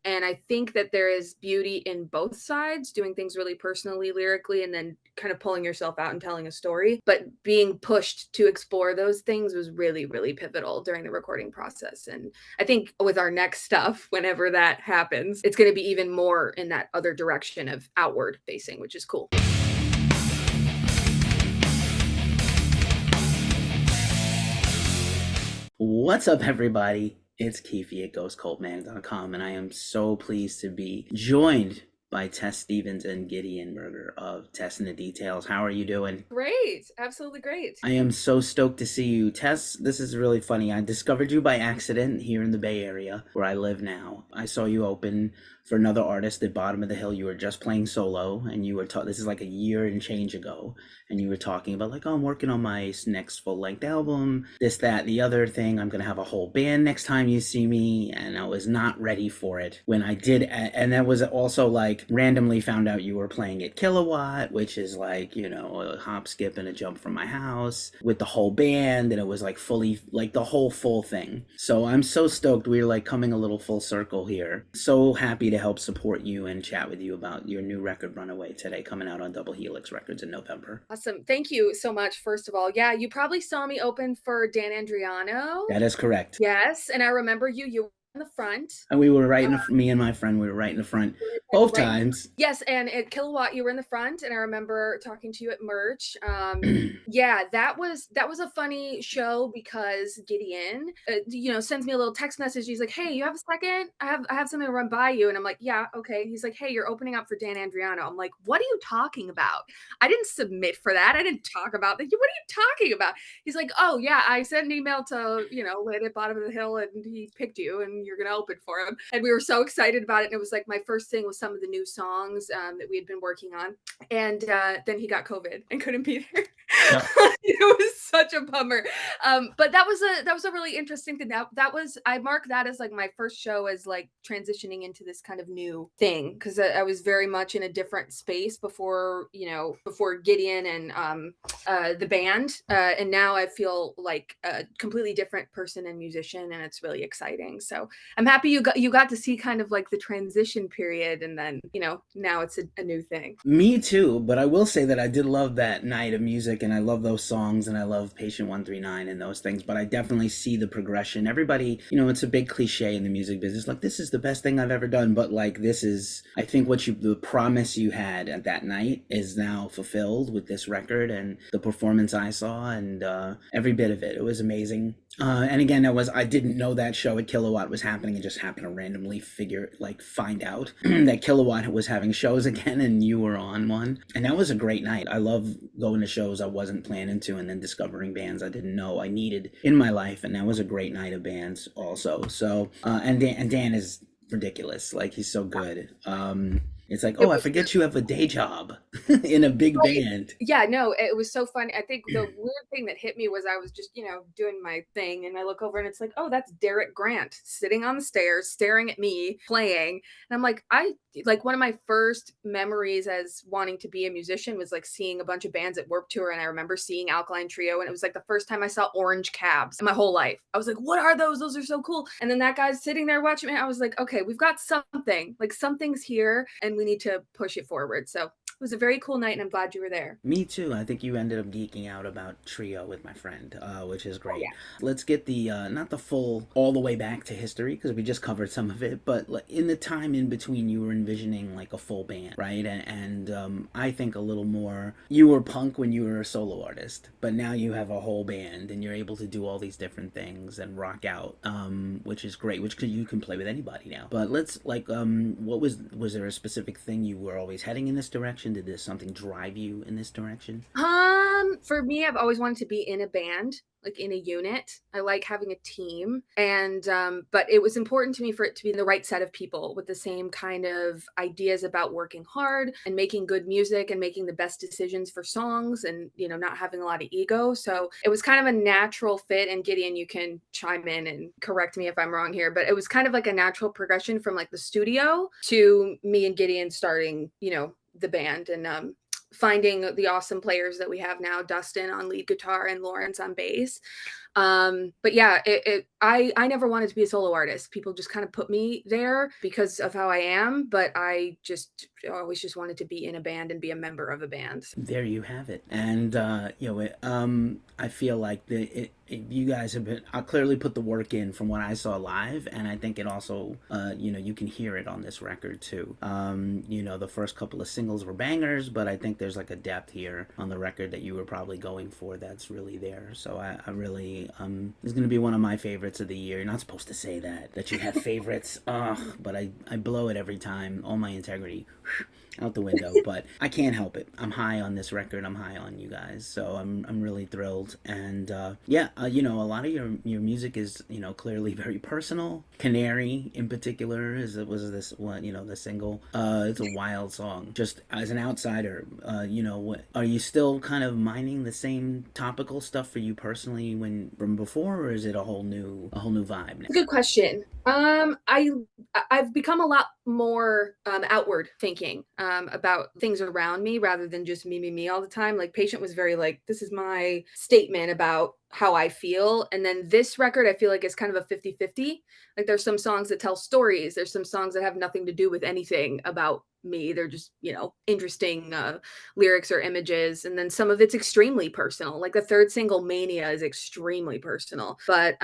And I think that there is beauty in both sides, doing things really personally, lyrically, and then kind of pulling yourself out and telling a story. But being pushed to explore those things was really, really pivotal during the recording process. And I think with our next stuff, whenever that happens, it's going to be even more in that other direction of outward facing, which is cool. What's up, everybody? It's Keefy at GhostCultMan.com, and I am so pleased to be joined by Tess Stevens and Gideon Berger of Tess The Details. How are you doing? Great. Absolutely great. I am so stoked to see you. Tess, this is really funny. I discovered you by accident here in the Bay Area, where I live now. I saw you open for another artist at Bottom of the Hill. You were just playing solo, and you were this is like a year and change ago, and you were talking about like, oh, I'm working on my next full-length album, this, that, the other thing. I'm gonna have a whole band next time you see me, and I was not ready for it when I did. And that was also like randomly found out you were playing at Kilowatt, which is like, you know, a hop, skip, and a jump from my house with the whole band, and it was like fully like the whole full thing. So I'm so stoked. We're like coming a little full circle here. So happy to help support you and chat with you about your new record Runaway today, coming out on Double Helix Records in November. Awesome. Thank you so much, first of all. Yeah, you probably saw me open for Dan Andriano. That is correct. Yes, and I remember you were in the front. And we were right in me and my friend, we were right in the front both Right. times. Yes, and at Kilowatt you were in the front, and I remember talking to you at merch. Yeah, that was a funny show because Gideon, sends me a little text message. He's like, "Hey, you have a second? I have something to run by you." And I'm like, "Yeah, okay." He's like, "Hey, you're opening up for Dan Andriano." I'm like, "What are you talking about? I didn't submit for that. I didn't talk about that. What are you talking about?" He's like, "Oh yeah, I sent an email to Lynn at Bottom of the Hill, and he picked you, and you're gonna open for him." And we were so excited about it. And it was like my first thing was some of the new songs that we had been working on. And then he got COVID and couldn't be there. Yep. It was such a bummer. But that was a really interesting thing. That was, I mark that as like my first show as like transitioning into this kind of new thing, because I was very much in a different space before Gideon and the band, and now I feel like a completely different person and musician, and it's really exciting. So I'm happy you got to see kind of like the transition period, and then now it's a new thing. Me too, but I will say that I did love that night of music, and I love those songs, and I love Patient 139 and those things, but I definitely see the progression. Everybody, it's a big cliche in the music business, like, this is the best thing I've ever done, but like, this is, I think the promise you had at that night is now fulfilled with this record and the performance I saw, and every bit of it. It was amazing. And again, I didn't know that show at Kilowatt was happening. It just happened to randomly find out that Kilowatt was having shows again, and you were on one. And that was a great night. I love going to shows I wasn't planning to, and then discovering bands I didn't know I needed in my life. And that was a great night of bands also. So, and Dan is ridiculous. Like, he's so good. It's like, oh, I forget you have a day job in a big band. Yeah, no, it was so funny. I think the weird thing that hit me was I was just, doing my thing, and I look over and it's like, oh, that's Derek Grant sitting on the stairs, staring at me playing. And I'm like, one of my first memories as wanting to be a musician was like seeing a bunch of bands at Warped Tour. And I remember seeing Alkaline Trio, and it was like the first time I saw Orange Cabs in my whole life. I was like, what are those? Those are so cool. And then that guy's sitting there watching me. I was like, okay, we've got something, like something's here, and we need to push it forward. So it was a very cool night, and I'm glad you were there. Me too. I think you ended up geeking out about Trio with my friend, which is great. Yeah. Let's get the, not the full, all the way back to history, because we just covered some of it, but in the time in between, you were envisioning like a full band, right? And I think a little more, you were punk when you were a solo artist, but now you have a whole band, and you're able to do all these different things and rock out, which is great, you can play with anybody now. But let's, what was there a specific thing you were always heading in this direction? Did something drive you in this direction? For me, I've always wanted to be in a band, like in a unit. I like having a team. And but it was important to me for it to be the right set of people with the same kind of ideas about working hard and making good music and making the best decisions for songs, and not having a lot of ego. So it was kind of a natural fit. And Gideon, you can chime in and correct me if I'm wrong here, but it was kind of like a natural progression from like the studio to me and Gideon starting, the band, and finding the awesome players that we have now, Dustin on lead guitar and Lawrence on bass. But yeah, I never wanted to be a solo artist. People just kind of put me there because of how I am, but I just always just wanted to be in a band and be a member of a band. There you have it. And I feel like you guys have been clearly put the work in from what I saw live, and I think it also you can hear it on this record too. The first couple of singles were bangers, but I think there's like a depth here on the record that you were probably going for that's really there. So I really this is going to be one of my favorites of the year. You're not supposed to say that you have favorites. But I blow it every time. All my integrity out the window, but I can't help it. I'm high on this record. I'm high on you guys, so I'm really thrilled. And a lot of your music is clearly very personal. Canary in particular was this one, the single. It's a wild song. Just as an outsider, what are you still kind of mining the same topical stuff for you personally from before, or is it a whole new vibe now? Good question. I've become a lot more outward thinking about things around me rather than just me all the time. Like Patient was very like, this is my statement about how I feel. And then this record, I feel like it's kind of a 50-50. Like there's some songs that tell stories. There's some songs that have nothing to do with anything about me. They're just, interesting lyrics or images. And then some of it's extremely personal. Like the third single, Mania, is extremely personal. But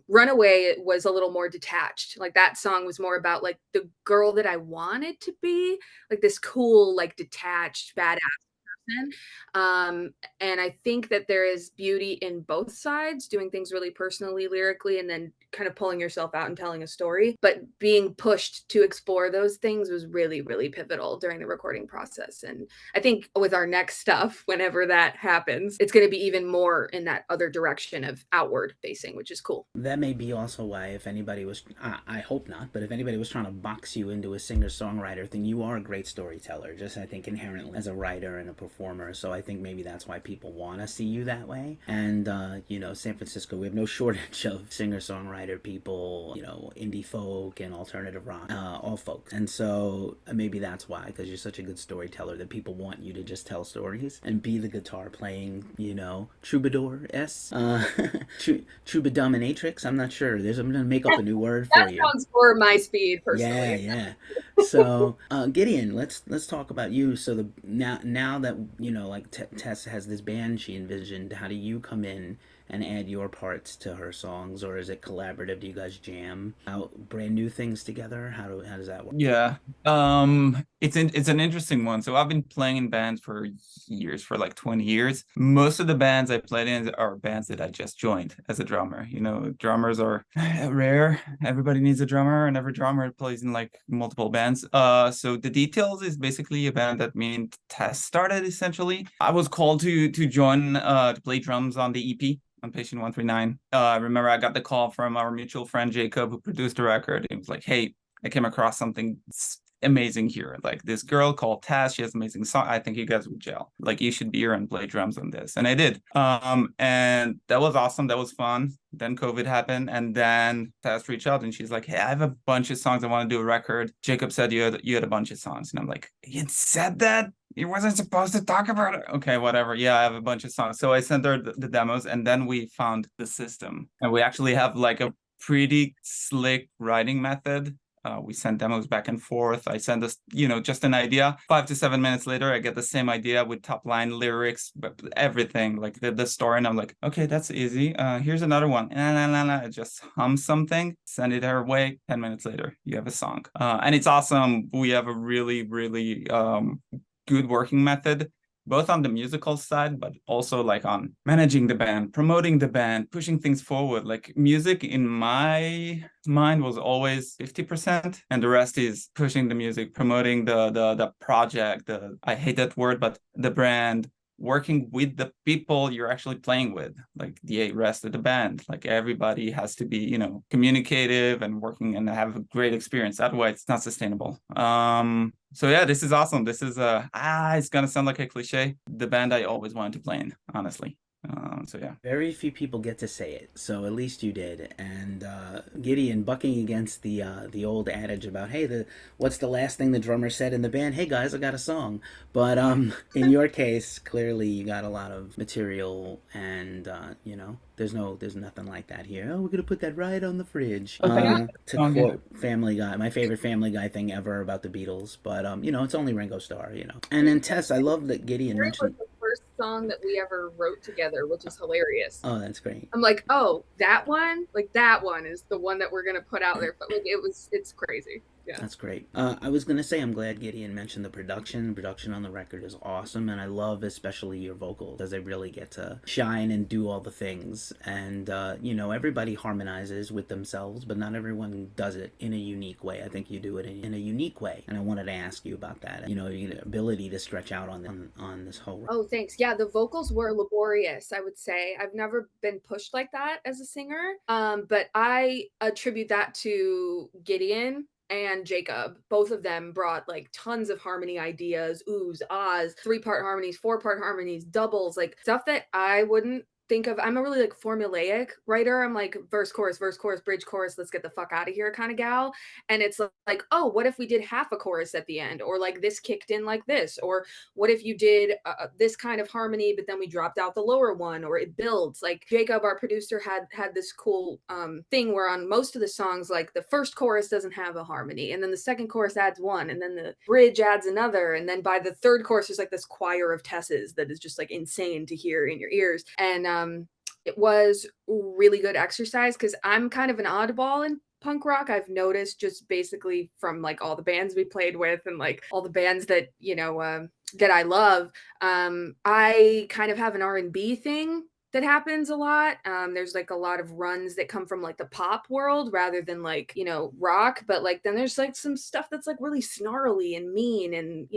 Runaway was a little more detached. Like that song was more about like the girl that I wanted to be, like this cool, like detached, badass person. And I think that there is beauty in both sides, doing things really personally, lyrically, and then kind of pulling yourself out and telling a story. But being pushed to explore those things was really, really pivotal during the recording process. And I think with our next stuff, whenever that happens, it's going to be even more in that other direction of outward facing, which is cool. That may be also why, if anybody was, I hope not, but if anybody was trying to box you into a singer-songwriter thing, you are a great storyteller, just I think inherently as a writer and a performer. So I think maybe that's why people want to see you that way. And, San Francisco, we have no shortage of singer-songwriter people, indie folk and alternative rock, all folks. And so maybe that's why, because you're such a good storyteller that people want you to just tell stories and be the guitar playing, troubadour-esque, troubadominatrix. I'm not sure. I'm gonna make up a new word for you. That sounds for my speed, personally. Yeah. So, Gideon, let's talk about you. So now that Tess has this band she envisioned, how do you come in and add your parts to her songs, or is it collaborative? Do you guys jam out brand new things together? How does that work? Yeah. It's an interesting one. So I've been playing in bands for years, for like 20 years. Most of the bands I played in are bands that I just joined as a drummer. Drummers are rare. Everybody needs a drummer, and every drummer plays in like multiple bands. So The Details is basically a band that me and Tess started essentially. I was called to join to play drums on the EP. On Patient 139. I remember I got the call from our mutual friend Jacob, who produced the record. He was like, hey, I came across something amazing here. Like this girl called Tess, she has an amazing song. I think you guys would gel. Like you should be here and play drums on this. And I did. And that was awesome. That was fun. Then COVID happened, and then Tess reached out and she's like, hey, I have a bunch of songs. I want to do a record. Jacob said you had a bunch of songs. And I'm like, you said that? You wasn't supposed to talk about it. Okay, whatever. Yeah, I have a bunch of songs. So I sent her the demos, and then we found the system. And we actually have like a pretty slick writing method. We send demos back and forth. I send us, just an idea. 5 to 7 minutes later, I get the same idea with top line lyrics, but everything, like the story. And I'm like, okay, that's easy. Here's another one. I just hum something, send it her way. 10 minutes later, you have a song. And it's awesome. We have a really, really good working method, both on the musical side, but also like on managing the band, promoting the band, pushing things forward. Like music in my mind was always 50%, and the rest is pushing the music, promoting the project. I hate that word, but the brand, working with the people you're actually playing with, like the rest of the band. Like everybody has to be, communicative and working and have a great experience. Otherwise, it's not sustainable. So yeah, this is awesome. This is it's gonna sound like a cliche. The band I always wanted to play in, honestly. So yeah. Very few people get to say it, so at least you did. And Gideon bucking against the old adage about, hey, what's the last thing the drummer said in the band? Hey guys, I got a song. But in your case, clearly you got a lot of material, and there's nothing like that here. Oh, we're gonna put that right on the fridge. Okay. To quote Family Guy, my favorite Family Guy thing ever about the Beatles. But it's only Ringo Starr. And then Tess, I love that Gideon Canary was mentioned. the first song that we ever wrote together, which is hilarious. Oh, that's great. I'm like, oh, that one? Like, that one is the one that we're going to put out there. But, like, it's crazy. Yeah. That's great. I was going to say, I'm glad Gideon mentioned the production. Production on the record is awesome, and I love especially your vocals, as they really get to shine and do all the things. And, everybody harmonizes with themselves, but not everyone does it in a unique way. I think you do it in a unique way, and I wanted to ask you about that. Your ability to stretch out on this whole... Oh, thanks. Yeah, the vocals were laborious, I would say. I've never been pushed like that as a singer, but I attribute that to Gideon and Jacob. Both of them brought like tons of harmony ideas, oohs, ahs, 3-part harmonies, 4-part harmonies, doubles, like stuff that I wouldn't think of. I'm a really like formulaic writer. I'm like verse, chorus, bridge, chorus, let's get the fuck out of here kind of gal. And it's like, oh, what if we did half a chorus at the end? Or like this kicked in like this? Or what if you did this kind of harmony, but then we dropped out the lower one, or it builds? Like Jacob, our producer, had this cool thing where on most of the songs, like the first chorus doesn't have a harmony, and then the second chorus adds one, and then the bridge adds another, and then by the third chorus there's like this choir of Tesses that is just like insane to hear in your ears. And it was really good exercise because I'm kind of an oddball in punk rock. I've noticed just basically from like all the bands we played with and like all the bands that that I love. I kind of have an R&B thing that happens a lot. There's like a lot of runs that come from like the pop world rather than like, rock, but like then there's like some stuff that's like really snarly and mean, and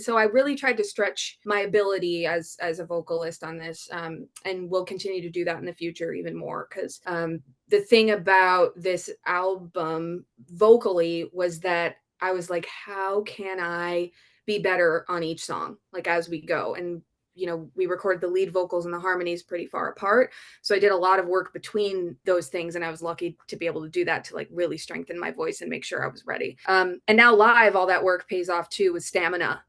so I really tried to stretch my ability as a vocalist on this, and will continue to do that in the future even more, because the thing about this album vocally was that I was like, how can I be better on each song, like as we go? And we recorded the lead vocals and the harmonies pretty far apart. So I did a lot of work between those things, and I was lucky to be able to do that to like really strengthen my voice and make sure I was ready. And now live, all that work pays off too with stamina.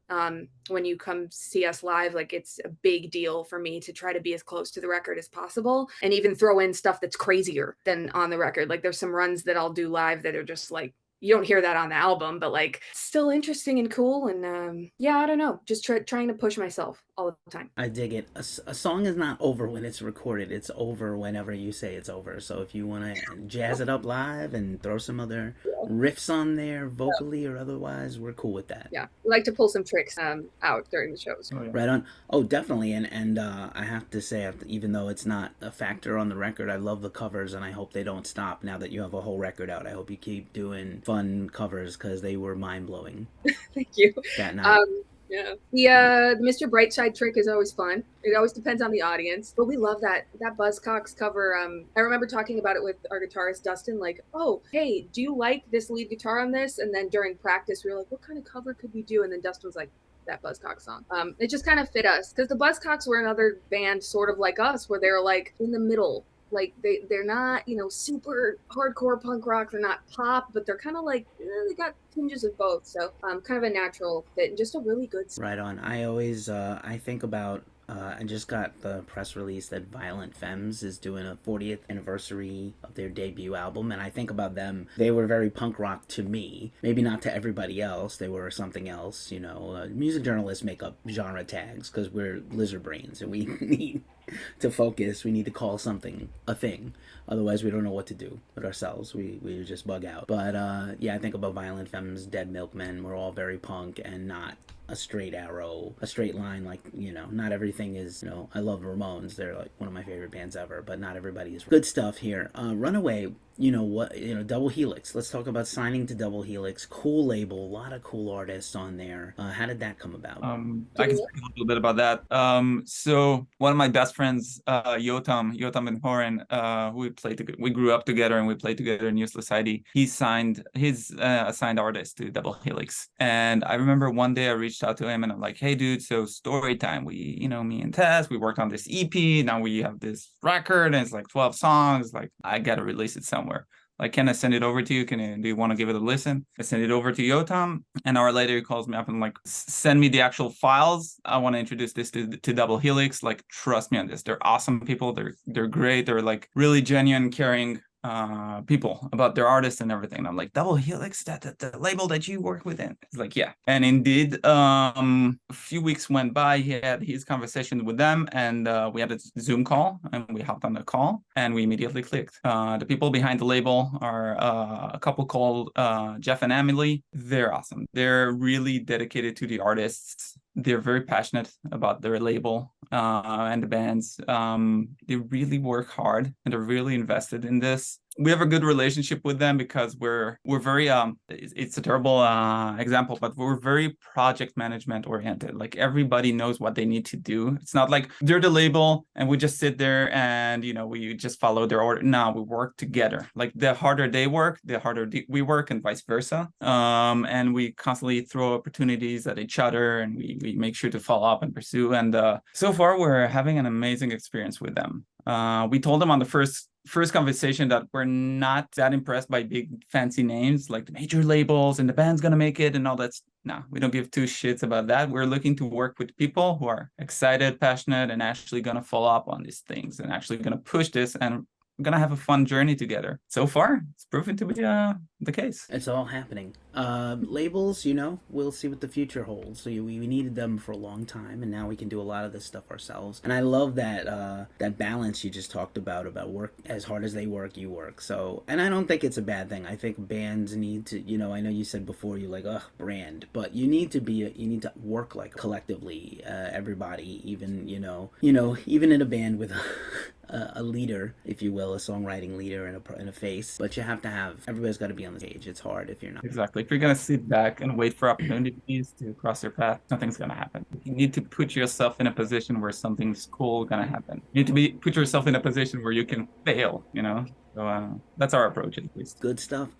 When you come see us live, like it's a big deal for me to try to be as close to the record as possible, and even throw in stuff that's crazier than on the record. Like there's some runs that I'll do live that are just like, you don't hear that on the album, but like still interesting and cool. And I don't know, just trying to push myself all the time. I dig it. A song is not over when it's recorded. It's over whenever you say it's over. So if you want to jazz it up live and throw some other riffs on there, vocally or otherwise, we're cool with that. Yeah, we like to pull some tricks out during the shows. Oh, yeah. Right on. Oh, definitely. And I have to say, even though it's not a factor on the record, I love the covers, and I hope they don't stop now that you have a whole record out. I hope you keep doing fun covers, because they were mind-blowing. Thank you. That night. Yeah. The Mr. Brightside trick is always fun. It always depends on the audience, but we love that Buzzcocks cover. I remember talking about it with our guitarist Dustin, like, oh, hey, do you like this lead guitar on this? And then during practice, we were like, what kind of cover could we do? And then Dustin was like, that Buzzcocks song. It just kind of fit us, because the Buzzcocks were another band sort of like us, where they're like in the middle. Like they're not, super hardcore punk rock. They're not pop, but they're kind of like, they got tinges of both. So kind of a natural fit, and just a really good song. Right on. I always, I think about, I just got the press release that Violent Femmes is doing a 40th anniversary of their debut album, and I think about them. They were very punk rock to me, maybe not to everybody else. They were something else, music journalists make up genre tags because we're lizard brains, and we need to focus. We need to call something a thing, otherwise we don't know what to do with ourselves. We just bug out. But I think about Violent Femmes, Dead Milkmen. We're all very punk and not a straight arrow, a straight line. Like, not everything is, I love Ramones. They're like one of my favorite bands ever, but not everybody is. Good stuff here. Runaway, Double Helix. Let's talk about signing to Double Helix. Cool label, a lot of cool artists on there. How did that come about? I can speak a little bit about that. So one of my best friends, Yotam Ben Horen, who we grew up together and we played together in Youth Society. He's a signed artist to Double Helix. And I remember one day I reached reached out to him and I'm like, hey, dude, so story time. Me and Tess, we worked on this EP. Now we have this record and it's like 12 songs. Like, I got to release it somewhere. Like, can I send it over to you? Do you want to give it a listen? I send it over to Yotam. An hour later, he calls me up and like, send me the actual files. I want to introduce this to Double Helix. Like, trust me on this. They're awesome people. They're great. They're like really genuine, caring people about their artists and everything. And I'm like, Double Helix, the label that you work with in. It's like, yeah. And indeed, a few weeks went by. He had his conversation with them, and we had a Zoom call, and we hopped on the call, and we immediately clicked. The people behind the label are a couple called Jeff and Emily. They're awesome. They're really dedicated to the artists. They're very passionate about their label and the bands. They really work hard and they're really invested in this. We have a good relationship with them because we're very it's a terrible example, but we're very project management oriented. Like, everybody knows what they need to do. It's not like they're the label and we just sit there and we just follow their order. No, we work together. Like, the harder they work, the harder we work, and vice versa. And we constantly throw opportunities at each other, and we make sure to follow up and pursue. And so far, we're having an amazing experience with them. We told them on the first conversation that we're not that impressed by big fancy names like the major labels and the band's gonna make it and all that. No, we don't give two shits about that. We're looking to work with people who are excited, passionate, and actually gonna follow up on these things and actually gonna push this, and we're gonna have a fun journey together. So far, it's proven to be the case. It's all happening. Labels, we'll see what the future holds. So we needed them for a long time, and now we can do a lot of this stuff ourselves. And I love that balance you just talked about work as hard as they work, you work. So, and I don't think it's a bad thing. I think bands need to, I know you said before you like, brand, but you need to work like collectively, everybody, even even in a band with a leader, if you will, a songwriting leader and a face, but you have to have, everybody's got to be on the page. It's hard if you're not. Exactly. If you're going to sit back and wait for opportunities to cross your path, nothing's going to happen. You need to put yourself in a position where something's cool going to happen. You need to put yourself in a position where you can fail, So that's our approach, at least. Good stuff.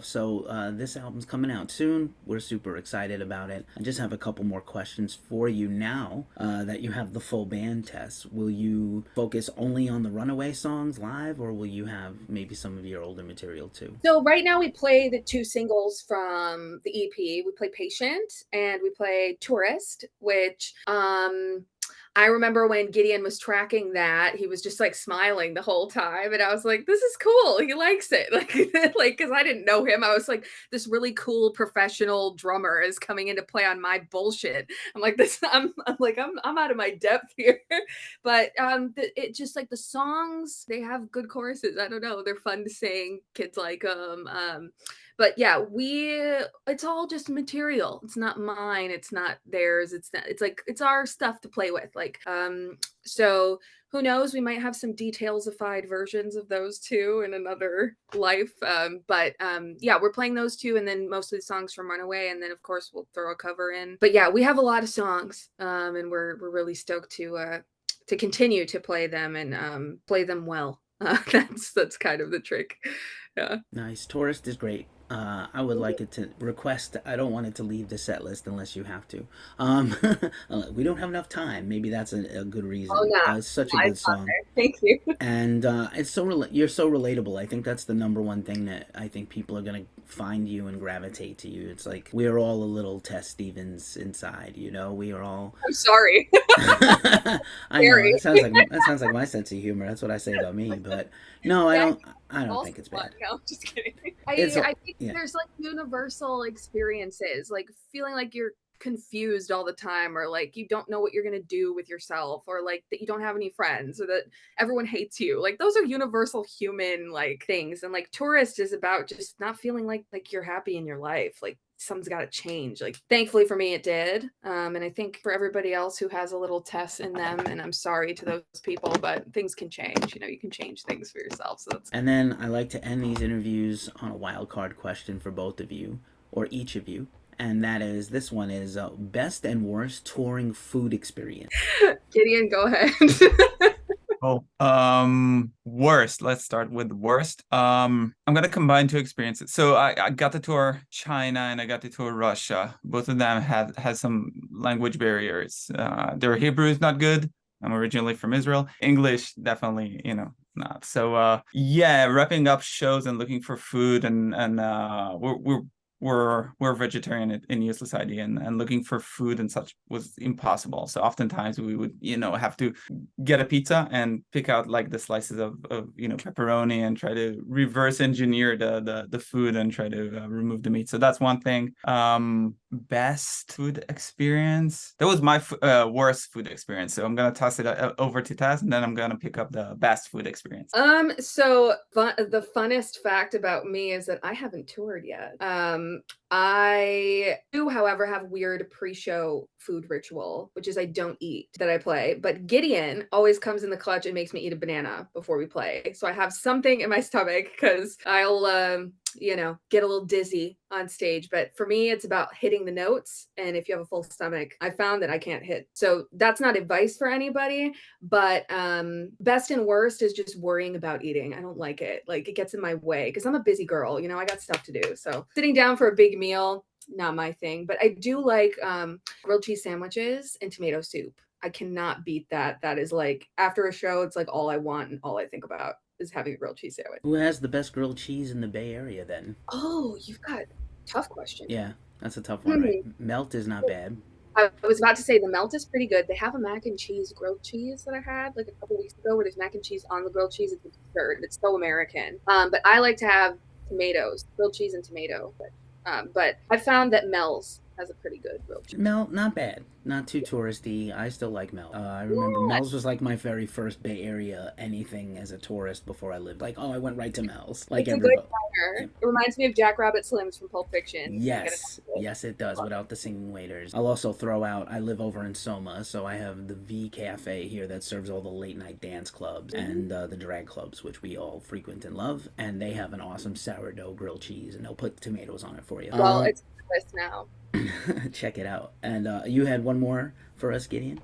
So this album's coming out soon. We're super excited about it. I just have a couple more questions for you now that you have the full band test. Will you focus only on the Runaway songs live, or will you have maybe some of your older material too? So right now we play the 2 singles from the EP. We play Patient and we play Tourist, which I remember when Gideon was tracking that, he was just like smiling the whole time. And I was like, this is cool. He likes it. Like, cause I didn't know him. I was like, this really cool professional drummer is coming in to play on my bullshit. I'm like, I'm out of my depth here. But it just like the songs, they have good choruses. I don't know. They're fun to sing. Kids like them. But yeah, it's all just material. It's not mine. It's not theirs. It's our stuff to play with. So who knows? We might have some detailsified versions of those two in another life. Yeah, we're playing those 2, and then most of the songs from Runaway, and then of course we'll throw a cover in. But yeah, we have a lot of songs, and we're really stoked to continue to play them and play them well. That's kind of the trick. Yeah. Nice. Tourist is great. I would like it to request. I don't want it to leave the set list unless you have to. We don't have enough time. Maybe that's a good reason. Oh, no. It's such a good song. Thank you. And it's you're so relatable. I think that's the number one thing that I think people are gonna find you and gravitate to you. It's like we're all a little Tess Stevens inside. We are all. I'm sorry. I know that sounds like my sense of humor. That's what I say about me. But no, I don't think it's bad. No, just kidding. I think there's like universal experiences, like feeling like you're confused all the time, or like you don't know what you're gonna do with yourself, or like that you don't have any friends, or that everyone hates you. Like those are universal human like things. And like Tourist is about just not feeling like you're happy in your life. Like something's got to change. Like thankfully for me it did, and I think for everybody else who has a little Tess in them, and I'm sorry to those people, but things can change. You can change things for yourself. So that's. And then I like to end these interviews on a wild card question for both of you, or each of you, and this one is best and worst touring food experience. Gideon, go ahead. Oh, worst. Let's start with the worst. I'm gonna combine two experiences. So I got to tour China and I got to tour Russia. Both of them had some language barriers. Their Hebrew is not good. I'm originally from Israel. English, definitely, not. So yeah, wrapping up shows and looking for food and we're vegetarian in New Society, and looking for food and such was impossible. So oftentimes we would, have to get a pizza and pick out like the slices of pepperoni and try to reverse engineer the food and try to remove the meat. So that's one thing. Best food experience. That was my worst food experience. So I'm gonna toss it over to Tess, and then I'm gonna pick up the best food experience. So the funnest fact about me is that I haven't toured yet. I do, however, have weird pre-show food ritual, which is I don't eat that I play. But Gideon always comes in the clutch and makes me eat a banana before we play. So I have something in my stomach because I'll get a little dizzy on stage. But for me, it's about hitting the notes. And if you have a full stomach, I found that I can't hit. So that's not advice for anybody. But best and worst is just worrying about eating. I don't like it. Like, it gets in my way because I'm a busy girl. I got stuff to do. So sitting down for a big meal, not my thing. But I do like grilled cheese sandwiches and tomato soup. I cannot beat that. That is like, after a show, it's like all I want and all I think about is having a grilled cheese sandwich. Who has the best grilled cheese in the Bay Area then? Oh, you've got tough question. Yeah, that's a tough one, right? Melt is not bad. I was about to say the melt is pretty good. They have a mac and cheese grilled cheese that I had like a couple weeks ago where there's mac and cheese on the grilled cheese. It's a dessert. It's so American. But I like to have tomatoes, grilled cheese and tomato. But I found that Mel's has a pretty good grilled cheese. Mel, not bad. Not too touristy. I still like Mel. I remember Mel's was like my very first Bay Area anything as a tourist before I lived. Like, I went right to Mel's. Like, it's a good diner. It reminds me of Jackrabbit Slims from Pulp Fiction. Yes, it does, without the singing waiters. I'll also throw out, I live over in Soma, so I have the V Cafe here that serves all the late night dance clubs and the drag clubs, which we all frequent and love, and they have an awesome sourdough grilled cheese, and they'll put tomatoes on it for you. Well, it's on the list now. Check it out. And you had one more for us, Gideon?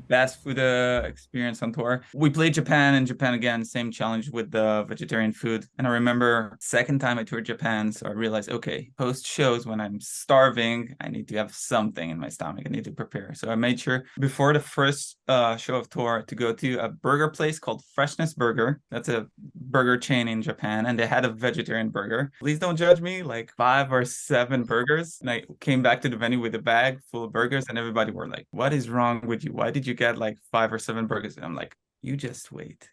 Best food experience on tour. We played Japan, and Japan again, same challenge with the vegetarian food. And I remember second time I toured Japan, so I realized, okay, post shows when I'm starving, I need to have something in my stomach. I need to prepare. So I made sure before the first show of tour to go to a burger place called Freshness Burger. That's a burger chain in Japan, and they had a vegetarian burger. Please don't judge me, like 5 or 7 burgers. And I came back to the venue with a bag full of burgers, and everybody were like, what is wrong with you? Why did you get like 5 or 7 burgers? And I'm like, you just wait.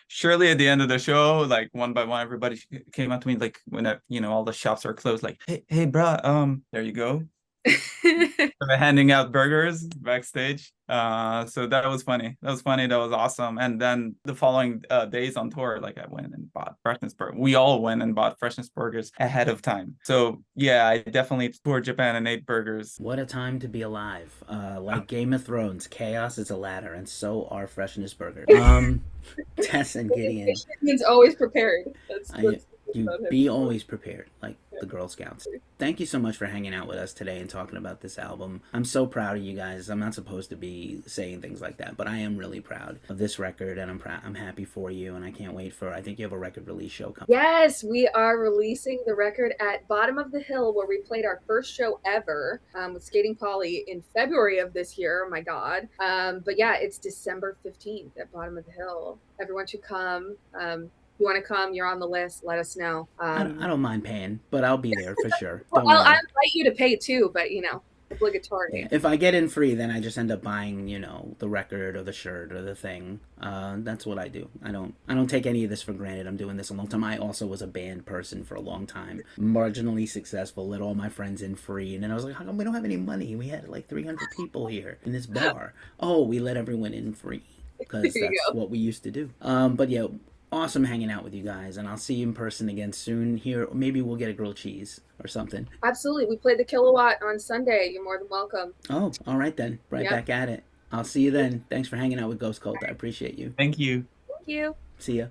Surely at the end of the show, like one by one, everybody came up to me, like when all the shops are closed, like, hey, bruh, there you go. Handing out burgers backstage. So that was funny. That was awesome. And then the following days on tour, like I went and bought Freshness Burger. We all went and bought Freshness Burgers ahead of time. So yeah, I definitely toured Japan and ate burgers. What a time to be alive. Like Game of Thrones, chaos is a ladder, and so are Freshness Burgers. Tess and Gideon. Means always prepared. You be always prepared, like the Girl Scouts. Thank you so much for hanging out with us today and talking about this album. I'm so proud of you guys. I'm not supposed to be saying things like that, but I am really proud of this record, and I'm happy for you, and I can't wait I think you have a record release show coming. Yes, we are releasing the record at Bottom of the Hill, where we played our first show ever with Skating Polly in February of this year. Oh my God. But yeah, it's December 15th at Bottom of the Hill. Everyone should come. If you want to come, you're on the list. Let us know. I don't mind paying, but I'll be there for sure. Well, I'll invite you to pay too, but obligatory. Yeah. If I get in free, then I just end up buying, the record or the shirt or the thing. That's what I do. I don't take any of this for granted. I'm doing this a long time. I also was a band person for a long time, marginally successful, let all my friends in free, and then I was like, how come we don't have any money? We had like 300 people here in this bar. Oh, we let everyone in free because that's what we used to do. But yeah. Awesome hanging out with you guys, and I'll see you in person again soon. Here, maybe we'll get a grilled cheese or something. Absolutely. We played the Kilowatt on Sunday. You're more than welcome. Oh, all right then. Back at it. I'll see you then. Thanks for hanging out with Ghost Cult. I appreciate you. Thank you. Thank you. See ya.